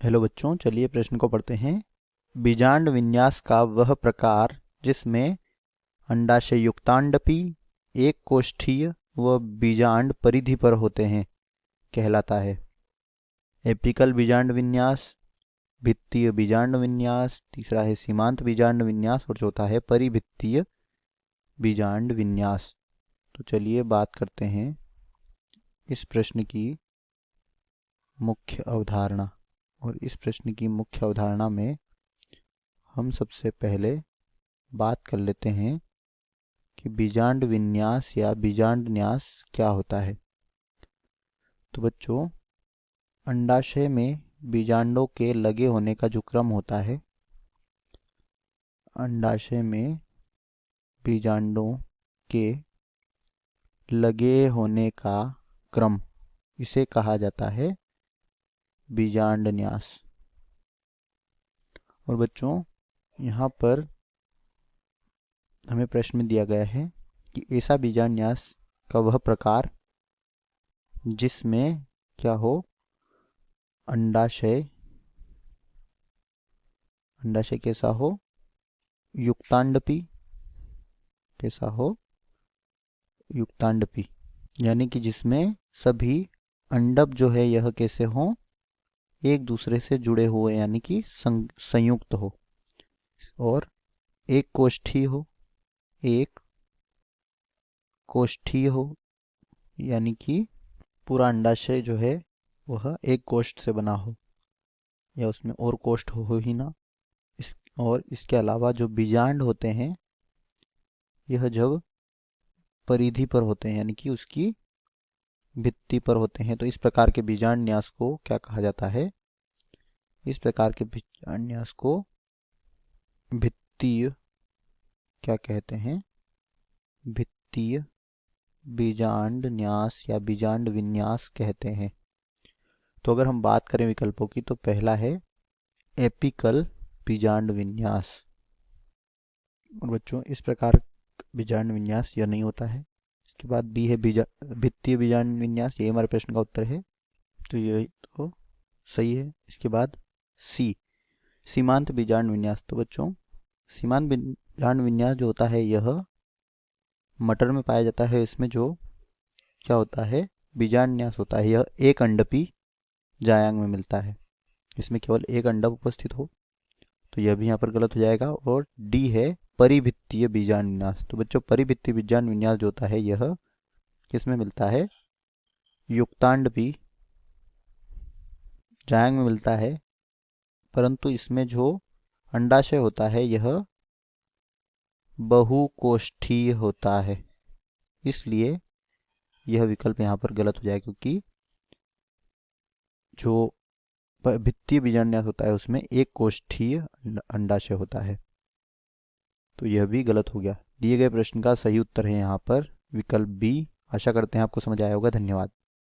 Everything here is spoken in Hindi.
हेलो बच्चों, चलिए प्रश्न को पढ़ते हैं। बीजांड विन्यास का वह प्रकार जिसमें अंडाशय युक्तांडपी, एक कोष्ठीय व बीजांड परिधि पर होते हैं कहलाता है। एपिकल बीजांड विन्यास, भित्तीय बीजांड विन्यास, तीसरा है सीमांत बीजांड विन्यास और चौथा है परिभित्तीय बीजांड विन्यास। तो चलिए बात करते हैं इस प्रश्न की मुख्य अवधारणा। और इस प्रश्न की मुख्य अवधारणा में हम सबसे पहले बात कर लेते हैं कि बीजांड विन्यास या बीजांड न्यास क्या होता है। तो बच्चों, अंडाशय में बीजांडों के लगे होने का जो क्रम होता है, अंडाशय में बीजांडों के लगे होने का क्रम, इसे कहा जाता है बीजांड न्यास। और बच्चों, यहाँ पर हमें प्रश्न में दिया गया है कि ऐसा बीजांड न्यास का वह प्रकार जिसमें क्या हो, अंडाशय कैसा हो, युक्तांडपी, कैसा हो, युक्तांडपी, यानी कि जिसमें सभी अंडक जो है यह कैसे हो, एक दूसरे से जुड़े हुए यानी कि संयुक्त हो, और एक कोष्ठी हो, एक कोष्ठीय हो, यानी कि पूरा अंडाशय जो है वह एक कोष्ठ से बना हो या उसमें और कोष्ठ हो ही ना। और इसके अलावा जो बीजांड होते हैं यह जब परिधि पर होते हैं यानी कि उसकी भित्ति पर होते हैं, तो इस प्रकार के बीजांड न्यास को क्या कहा जाता है, इस प्रकार के बीजांड न्यास को भित्तीय क्या कहते हैं, भित्तीय बीजांड न्यास या बीजांड विन्यास कहते हैं। तो अगर हम बात करें विकल्पों की, तो पहला है एपिकल बीजांड विन्यास। और बच्चों, इस प्रकार बीजांड विन्यास यह नहीं होता है। इसके बाद बी है भित्तीय बीजांड विन्यास, ये हमारे प्रश्न का उत्तर है, तो ये तो सही है। इसके बाद सी सीमांत बीजांड विन्यास। तो बच्चों, सीमांत बीजांड विन्यास जो होता है यह मटर में पाया जाता है। इसमें जो क्या होता है, बीजांड न्यास होता है, यह एक अंडपी जायांग में मिलता है। इसमें केवल एक अंडक उपस्थित हो, तो यह भी यहाँ पर गलत हो जाएगा। और डी है परिभित्तीय बीजांड विन्यास। तो बच्चों, परिभित्तीय बीजांड विन्यास जो होता है यह किसमें मिलता है, युक्तांडपी जायांग में मिलता है, परंतु इसमें जो अंडाशय होता है यह बहुकोष्ठीय होता है, इसलिए यह विकल्प यहाँ पर गलत हो जाएगा, क्योंकि जो भित्तीय बीजांड होता है उसमें एक कोष्ठीय अंडाशय होता है, तो यह भी गलत हो गया। दिए गए प्रश्न का सही उत्तर है यहाँ पर विकल्प बी। आशा करते हैं आपको समझ आया होगा। धन्यवाद।